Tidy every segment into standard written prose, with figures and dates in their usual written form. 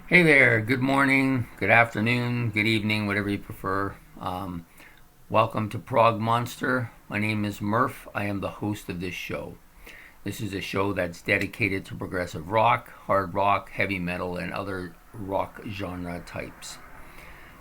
Hey there, good morning, good afternoon, good evening, whatever you prefer. Welcome to Prog Monster. My name is Murph. I am the host of this show. This is a show that's dedicated to progressive rock, hard rock, heavy metal, and other rock genre types.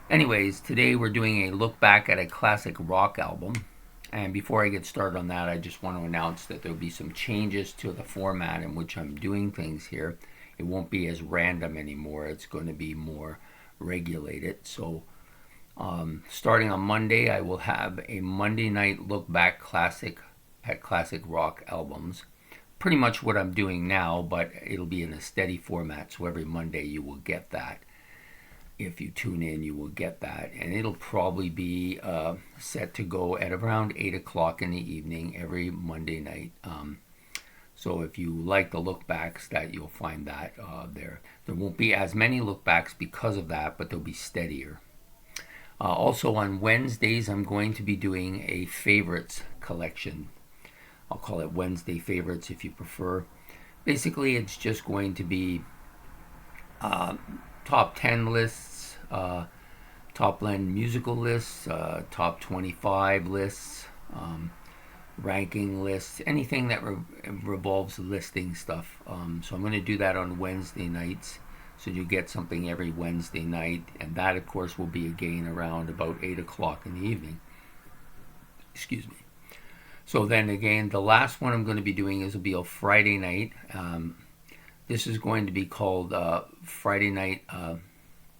Anyways, today we're doing a look back at a classic rock album. And before I get started on that, I just want to announce that there'll be some changes to the format in which I'm doing things here. It won't be as random anymore. It's going to be more regulated. So starting on Monday, I will have a Monday night look back at classic rock albums. Pretty much what I'm doing now, but it'll be in a steady format. So every Monday you will get that. If you tune in, you will get that. And it'll probably be set to go at around 8 o'clock in the evening every Monday night. So if you like the look backs, that you'll find that there. There won't be as many look backs because of that, but they'll be steadier. Also on Wednesdays, I'm going to be doing a favorites collection. I'll call it Wednesday favorites if you prefer. Basically, it's just going to be top 10 lists, top blend musical lists, top 25 lists, ranking lists, anything that revolves listing stuff. So I'm going to do that on Wednesday nights. So you get something every Wednesday night. And that, of course, will be again around about 8 o'clock in the evening. Excuse me. So then again, the last one I'm going to be doing will be a Friday night. This is going to be called Friday Night,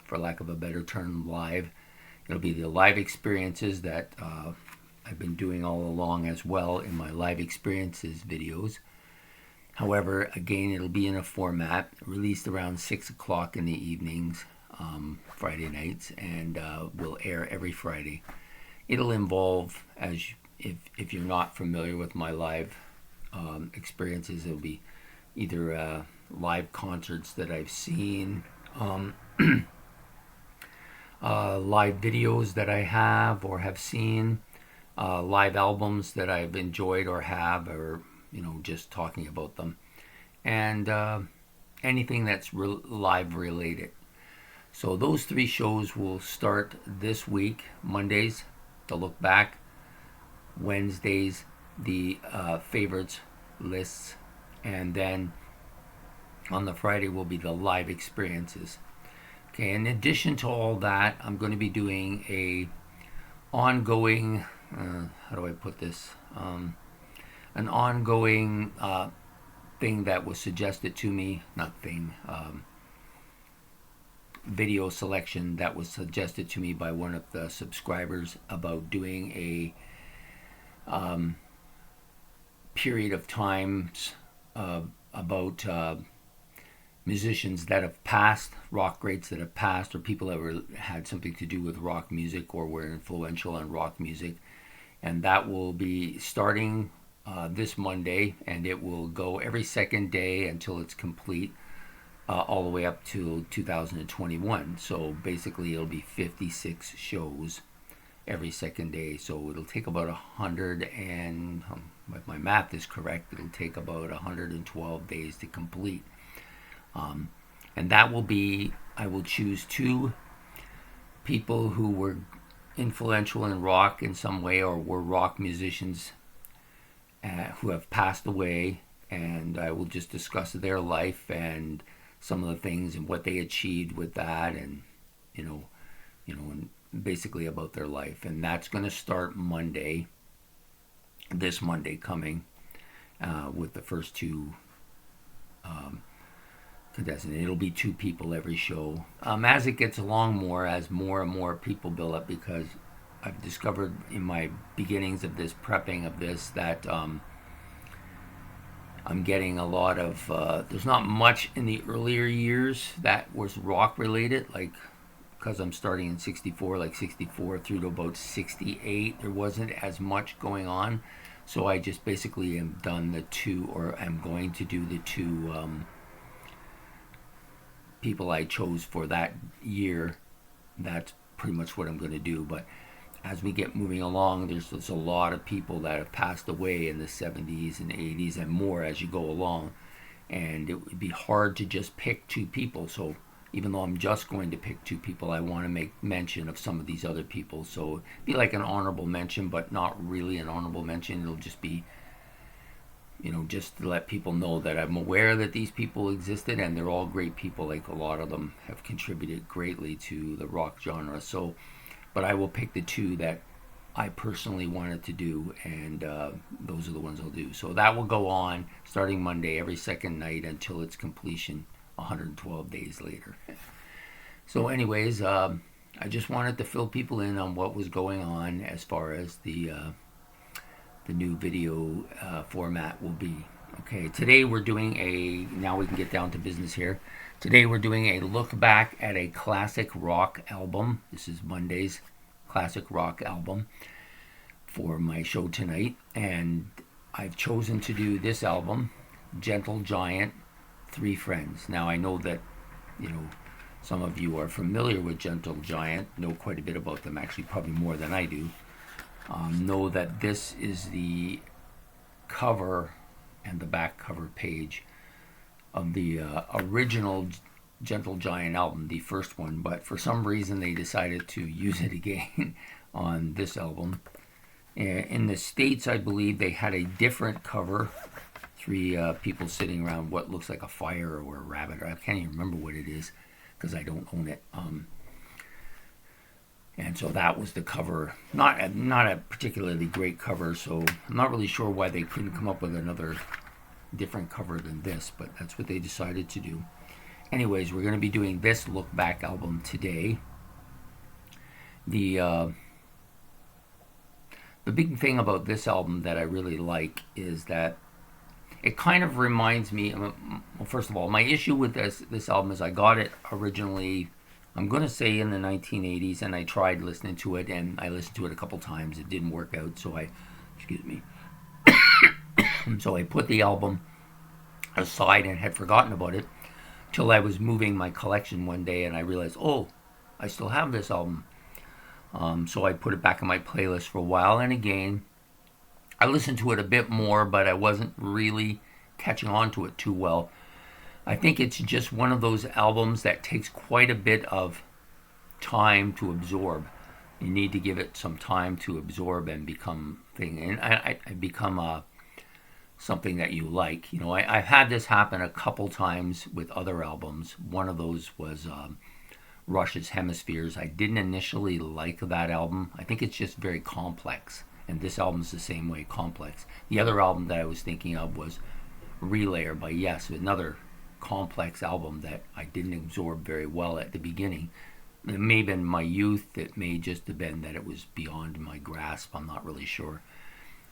for lack of a better term, live. It'll be the live experiences that I've been doing all along as well in my live experiences videos. However, again, it'll be in a format released around 6 o'clock in the evenings, Friday nights, and will air every Friday. It'll involve, if you're not familiar with my live experiences, it'll be either live concerts that I've seen, live videos that I have or have seen, live albums that I've enjoyed or have, or just talking about them, and anything that's live related. So those three shows will start this week. Mondays, the look back. Wednesdays, the favorites lists, and then on the Friday will be the live experiences. Okay, in addition to all that, I'm going to be doing a ongoing, how do I put this? An ongoing thing that was suggested to me, video selection that was suggested to me by one of the subscribers about doing a period of times about musicians that have passed, rock greats that have passed, or people that had something to do with rock music or were influential on rock music. And that will be starting this Monday, and it will go every second day until it's complete, all the way up to 2021. So basically it'll be 56 shows every second day. So it'll take about 100 and, if my math is correct, it'll take about 112 days to complete. And that will be, I will choose two people who were influential in rock in some way or were rock musicians who have passed away, and I will just discuss their life and some of the things and what they achieved with that, and and basically about their life. And that's going to start Monday, this Monday coming, with the first two contestants. It'll be two people every show. As it gets along as more and more people build up, because I've discovered in my beginnings of this prepping of this that I'm getting a lot of, there's not much in the earlier years that was rock related, like, because I'm starting in 64, like 64 through to about 68, there wasn't as much going on. So I just basically am done the two, or I'm going to do the two people I chose for that year. That's pretty much what I'm going to do. But as we get moving along, there's a lot of people that have passed away in the 70s and 80s and more as you go along. And it would be hard to just pick two people. So even though I'm just going to pick 2 people, I want to make mention of some of these other people. So it'd be like an honorable mention, but not really an honorable mention. It'll just be, just to let people know that I'm aware that these people existed, and they're all great people. Like, a lot of them have contributed greatly to the rock genre. So, but I will pick the 2 that I personally wanted to do, and those are the ones I'll do. So that will go on starting Monday, every second night until its completion 112 days later. So anyways, I just wanted to fill people in on what was going on as far as the new video format will be. Okay, today we're doing now we can get down to business here. Today we're doing a look back at a classic rock album. This is Monday's classic rock album for my show tonight, and I've chosen to do this album, Gentle Giant, Three Friends. Now I know that some of you are familiar with Gentle Giant, know quite a bit about them, actually probably more than I do. Know that this is the cover and the back cover page of the original Gentle Giant album, the first one, but for some reason they decided to use it again on this album. In the States, I believe they had a different cover, 3 people sitting around what looks like a fire or a rabbit. I can't even remember what it is because I don't own it. And so that was the cover. Not a particularly great cover, so I'm not really sure why they couldn't come up with another different cover than this, but that's what they decided to do. Anyways, we're going to be doing this look back album today. The big thing about this album that I really like is that it kind of reminds me, well, first of all, my issue with this album is I got it originally, I'm going to say in the 1980s, and I tried listening to it, and I listened to it a couple times. It didn't work out, so so I put the album aside and had forgotten about it till I was moving my collection one day, and I realized, oh, I still have this album. So I put it back in my playlist for a while, and again, I listened to it a bit more, but I wasn't really catching on to it too well. I think it's just one of those albums that takes quite a bit of time to absorb. You need to give it some time to absorb and become something that you like. I've had this happen a couple times with other albums. One of those was Rush's Hemispheres. I didn't initially like that album. I think it's just very complex, and this album's the same way, complex. The other album that I was thinking of was Relayer by Yes, another complex album that I didn't absorb very well at the beginning. It may have been my youth, it may just have been that it was beyond my grasp, I'm not really sure.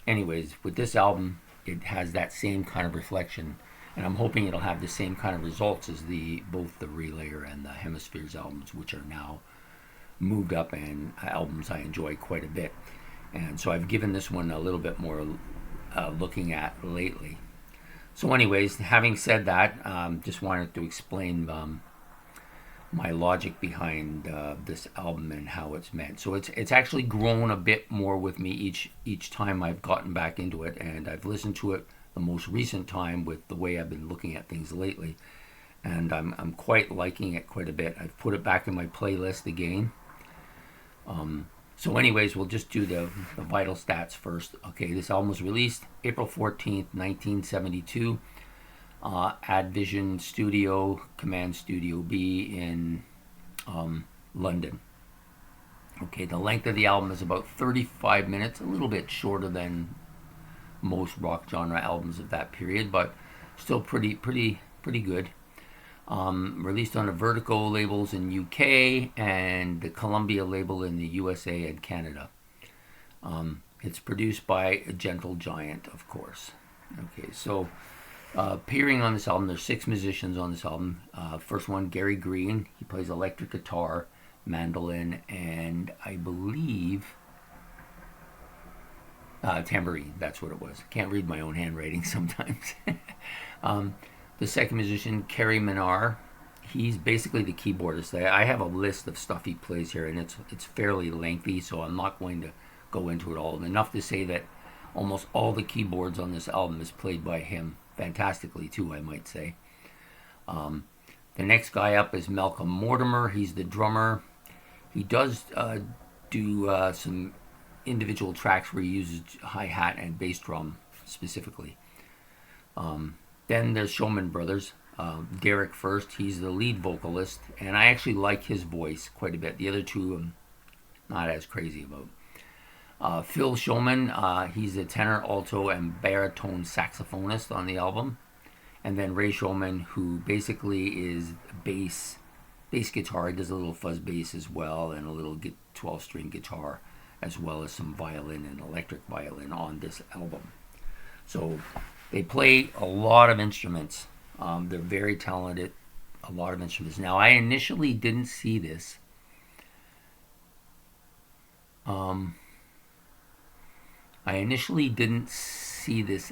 Anyways, with this album, it has that same kind of reflection, and I'm hoping it'll have the same kind of results as both the Relayer and the Hemispheres albums, which are now moved up and albums I enjoy quite a bit. And so I've given this one a little bit more looking at lately. So anyways, having said that, just wanted to explain my logic behind this album and how it's meant. So it's actually grown a bit more with me each time I've gotten back into it, and I've listened to it the most recent time with the way I've been looking at things lately, and I'm quite liking it quite a bit. I've put it back in my playlist again. So anyways, we'll just do the vital stats first. Okay, this album was released April 14th, 1972. Advision Studio, Command Studio B in London. Okay, the length of the album is about 35 minutes, a little bit shorter than most rock genre albums of that period, but still pretty good. Released on the Vertigo labels in UK and the Columbia label in the USA and Canada. It's produced by Gentle Giant, of course. Okay, so appearing on this album, there's 6 musicians on this album. First one, Gary Green. He plays electric guitar, mandolin, and I believe tambourine. That's what it was. Can't read my own handwriting sometimes. The second musician, Kerry Minar, he's basically the keyboardist. I have a list of stuff he plays here, and it's fairly lengthy, so I'm not going to go into it all. Enough to say that almost all the keyboards on this album is played by him, fantastically too, I might say. The next guy up is Malcolm Mortimer. He's the drummer. He does do some individual tracks where he uses hi-hat and bass drum specifically. Then there's Showman Brothers. Derek first, he's the lead vocalist, and I actually like his voice quite a bit. The other two I'm not as crazy about. Phil Showman, he's a tenor, alto, and baritone saxophonist on the album. And then Ray Showman, who basically is bass guitar. He does a little fuzz bass as well, and a little 12-string guitar, as well as some violin and electric violin on this album. So they play a lot of instruments. They're very talented, a lot of instruments. Now, I initially didn't see this.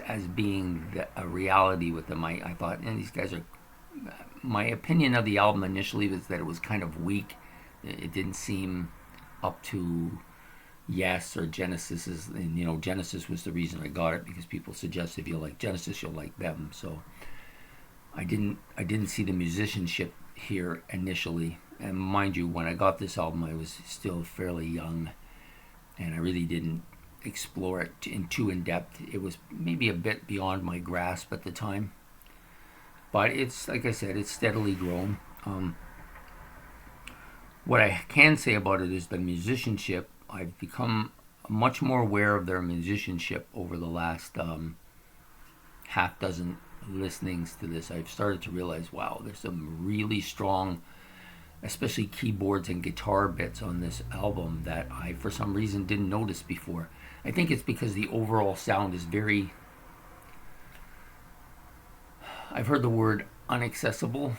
As being a reality with them. I thought, these guys are... My opinion of the album initially was that it was kind of weak. It didn't seem up to Yes or Genesis. And, Genesis was the reason I got it, because people suggest if you like Genesis, you'll like them. So I didn't see the musicianship here initially. And mind you, when I got this album, I was still fairly young, and I really didn't explore it too in depth. It was maybe a bit beyond my grasp at the time, but it's, like I said, it's steadily grown. What I can say about it is the musicianship. I've become much more aware of their musicianship over the last half dozen listenings to this. I've started to realize, wow, there's some really strong, especially keyboards and guitar bits on this album that I, for some reason, didn't notice before. I think it's because the overall sound is very... I've heard the word unaccessible.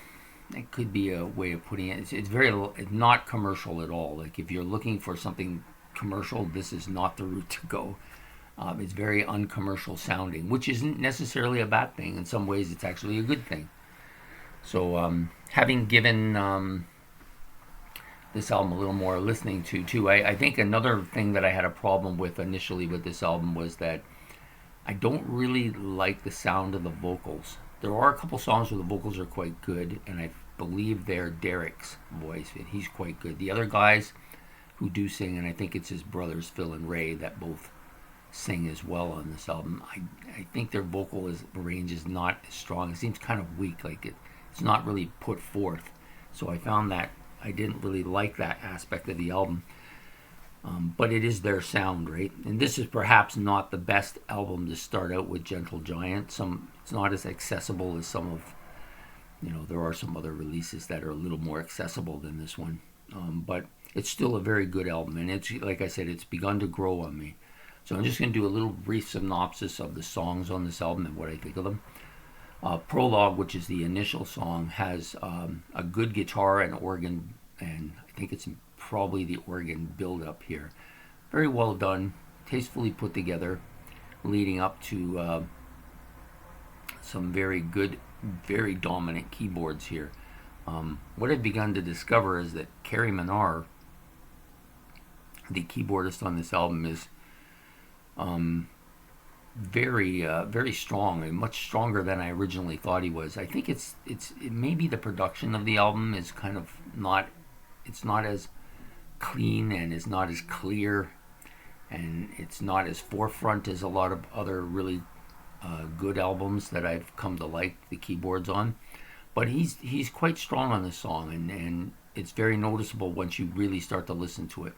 It could be a way of putting it. It's not commercial at all. Like, if you're looking for something commercial, this is not the route to go. It's very uncommercial sounding, which isn't necessarily a bad thing. In some ways, it's actually a good thing. So, having given this album a little more listening to too, I think another thing that I had a problem with initially with this album was that I don't really like the sound of the vocals. There are a couple songs where the vocals are quite good, and I believe they're Derek's voice, and he's quite good. The other guys who do sing, and I think it's his brothers Phil and Ray that both sing as well on this album, I think their vocal range is not as strong. It seems kind of weak, like it's not really put forth. So I found that I didn't really like that aspect of the album. But it is their sound, right? And this is perhaps not the best album to start out with, Gentle Giant. It's not as accessible as some of, there are some other releases that are a little more accessible than this one. But it's still a very good album. And it's, like I said, it's begun to grow on me. So I'm just going to do a little brief synopsis of the songs on this album and what I think of them. Prologue, which is the initial song, has a good guitar and organ, and I think it's probably the organ build-up here. Very well done, tastefully put together, leading up to some very good, very dominant keyboards here. What I've begun to discover is that Kerry Minar, the keyboardist on this album, is very strong, and much stronger than I originally thought he was. I think it maybe the production of the album is kind of not as clean, and it's not as clear, and it's not as forefront as a lot of other really good albums that I've come to like the keyboards on. But he's quite strong on this song, and it's very noticeable once you really start to listen to it.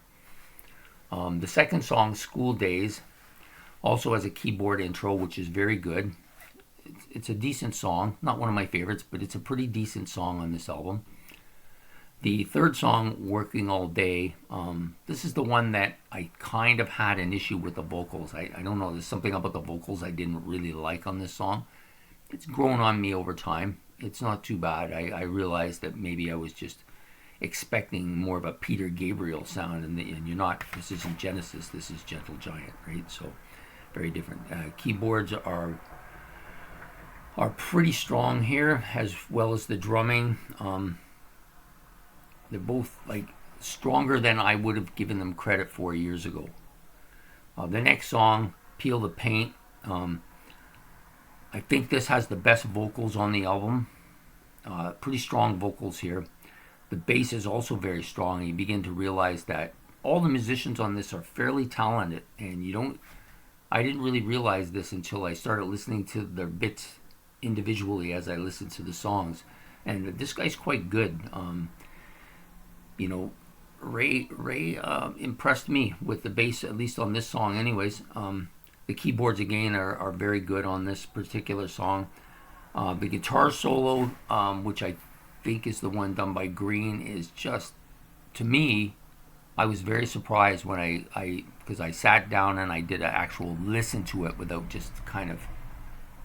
The second song, School Days, also has a keyboard intro, which is very good. It's a decent song, not one of my favorites, but it's a pretty decent song on this album. The third song, Working All Day, this is the one that I kind of had an issue with the vocals. I don't know, there's something about the vocals I didn't really like on this song. It's grown on me over time. It's not too bad. I realized that maybe I was just expecting more of a Peter Gabriel sound, and you're not. This isn't Genesis, this is Gentle Giant, right? So very different. Keyboards are pretty strong here, as well as the drumming. They're both like stronger than I would have given them credit for years ago. The next song, Peel the Paint, I think this has the best vocals on the album. Pretty strong vocals here. The bass is also very strong. You begin to realize that all the musicians on this are fairly talented, and I didn't really realize this until I started listening to their bits individually as I listened to the songs. And this guy's quite good. Ray impressed me with the bass, at least on this song anyways. The keyboards again are very good on this particular song. The guitar solo, which I think is the one done by Green, is just, to me, I was very surprised when because I sat down and I did an actual listen to it without just kind of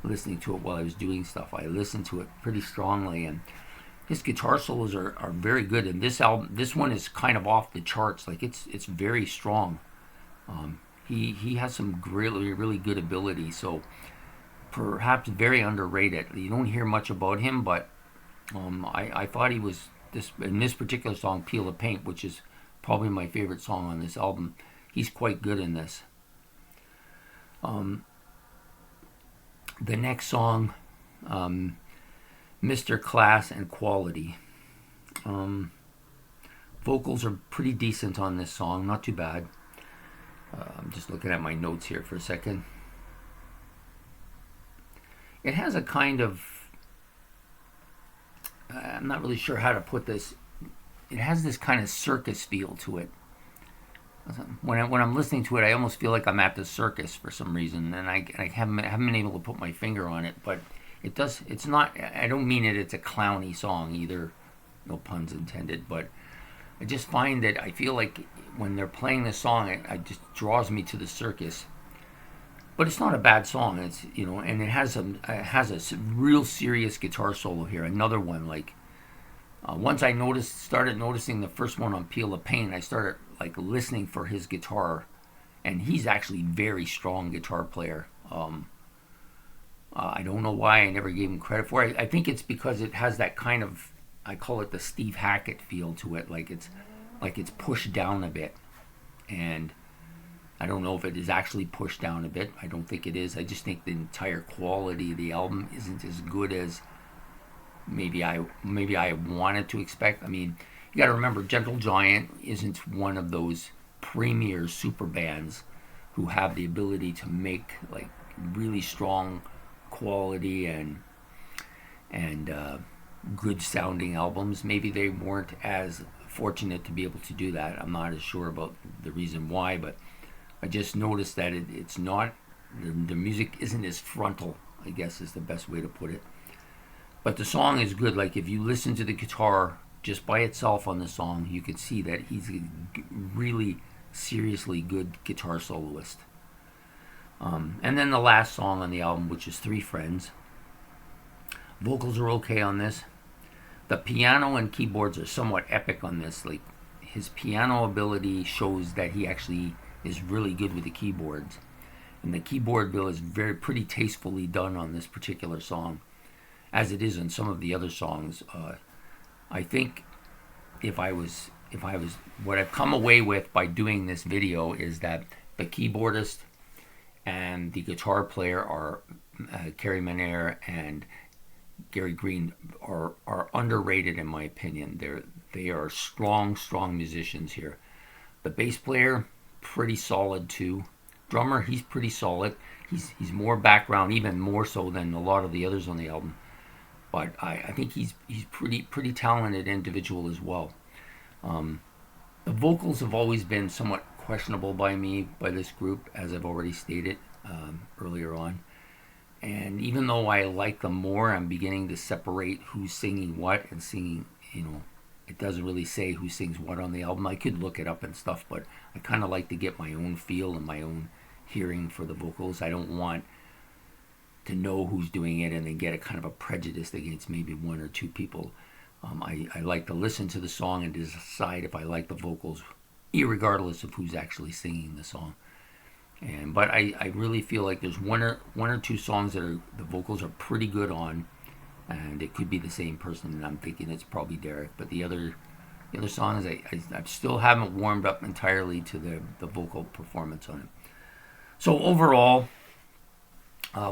listening to it while I was doing stuff. I listened to it pretty strongly, and his guitar solos are very good. And this one is kind of off the charts. Like it's very strong. He has some really, really good ability. So perhaps very underrated. You don't hear much about him, but I thought he was in this particular song, "Peel the Paint," which is probably my favorite song on this album. He's quite good in this. The next song, Mr. Class and Quality. Vocals are pretty decent on this song, not too bad. I'm just looking at my notes here for a second. It has a kind of, I'm not really sure how to put this. It has this kind of circus feel to it. When I'm listening to it, I almost feel like I'm at the circus for some reason, and I haven't been able to put my finger on it. But it does. It's not. I don't mean it. It's a clowny song either. No puns intended. But I just find that I feel like when they're playing this song, it just draws me to the circus. But it's not a bad song. It's and it has a real serious guitar solo here. Another one like. Once I started noticing the first one on "Peel the Paint," I started like listening for his guitar, and he's actually very strong guitar player. I don't know why I never gave him credit for it. I think it's because it has that kind of, I call it the Steve Hackett feel to it, like it's pushed down a bit, and I don't know if it is actually pushed down a bit. I don't think it is. I just think the entire quality of the album isn't as good as maybe I wanted to expect. I mean, you got to remember, Gentle Giant isn't one of those premier super bands who have the ability to make like really strong quality and good sounding albums. Maybe they weren't as fortunate to be able to do that. I'm not as sure about the reason why, but I just noticed that it's not, the music isn't as frontal, I guess is the best way to put it. But the song is good. Like if you listen to the guitar just by itself on the song, you can see that he's a really seriously good guitar soloist. And then the last song on the album, which is "Three Friends." Vocals are okay on this. The piano and keyboards are somewhat epic on this. Like his piano ability shows that he actually is really good with the keyboards. And the keyboard bill is pretty tastefully done on this particular song, as it is in some of the other songs. I think if I was what I've come away with by doing this video is that the keyboardist and the guitar player are Kerry Manair and Gary Green are underrated in my opinion. They are strong musicians here. The bass player, pretty solid too. Drummer, he's pretty solid. He's more background, even more so than a lot of the others on the album. But I think he's pretty talented individual as well. The vocals have always been somewhat questionable by this group, as I've already stated earlier on. And even though I like them more, I'm beginning to separate who's singing what and singing, it doesn't really say who sings what on the album. I could look it up and stuff, but I kind of like to get my own feel and my own hearing for the vocals. I don't want to know who's doing it and then get a kind of a prejudice against maybe one or two people. I like to listen to the song and decide if I like the vocals, irregardless of who's actually singing the song. But I really feel like there's one or two songs that the vocals are pretty good on, and it could be the same person, and I'm thinking it's probably Derek. But the other songs, I still haven't warmed up entirely to the vocal performance on it. So overall,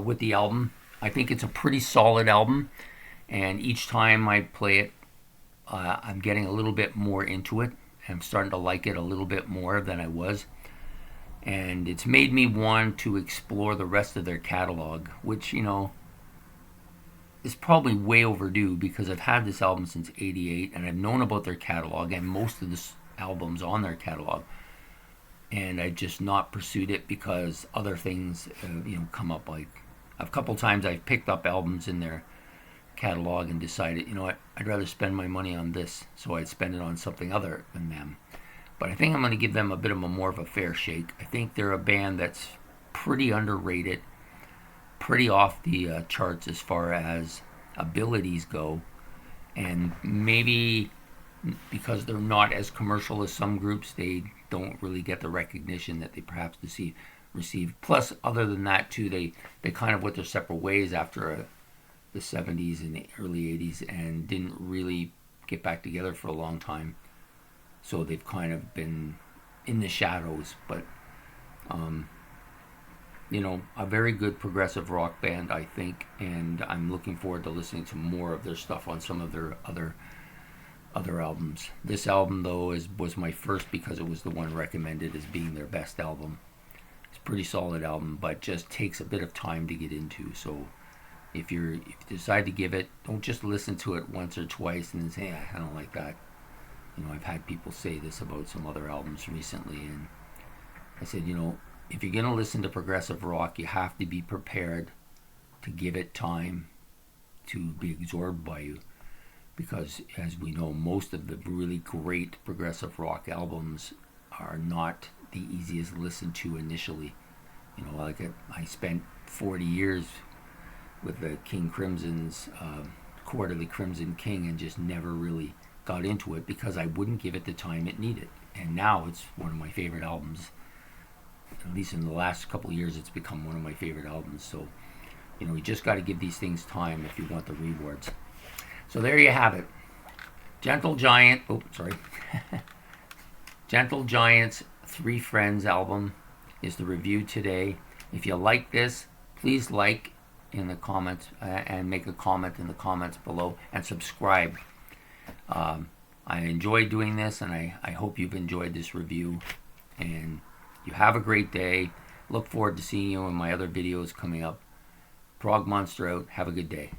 with the album, I think it's a pretty solid album, And each time I play it, I'm getting a little bit more into it. I'm starting to like it a little bit more than I was. And it's made me want to explore the rest of their catalog, which, is probably way overdue because I've had this album since '88 and I've known about their catalog and most of the albums on their catalog. And I've just not pursued it because other things, come up. Like a couple times I've picked up albums in their catalog and decided, what, I'd rather spend my money on this, so I'd spend it on something other than them. But I think I'm going to give them a bit of more of a fair shake. I think they're a band that's pretty underrated, pretty off the charts as far as abilities go, and maybe because they're not as commercial as some groups, they don't really get the recognition that they perhaps receive. Plus, other than that, too, they kind of went their separate ways after the 70s and the early 80s and didn't really get back together for a long time. So they've kind of been in the shadows, but a very good progressive rock band, I think, and I'm looking forward to listening to more of their stuff on some of their other albums. This album, though, was my first because it was the one recommended as being their best album. It's a pretty solid album, but just takes a bit of time to get into. So if you decide to give it, don't just listen to it once or twice and then say, I don't like that. I've had people say this about some other albums recently, and I said, if you're going to listen to progressive rock, you have to be prepared to give it time to be absorbed by you. Because, as we know, most of the really great progressive rock albums are not the easiest to listen to initially. I spent 40 years with the King Crimson's Court of the Crimson King and just never really got into it because I wouldn't give it the time it needed. And now it's one of my favorite albums. At least in the last couple of years, it's become one of my favorite albums. So, you just got to give these things time if you want the rewards. So there you have it. Gentle Giant's Three Friends album is the review today. If you like this, please like in the comments and make a comment in the comments below and subscribe. I enjoy doing this, and I hope you've enjoyed this review. And you have a great day. Look forward to seeing you in my other videos coming up. Prog Monster out. Have a good day.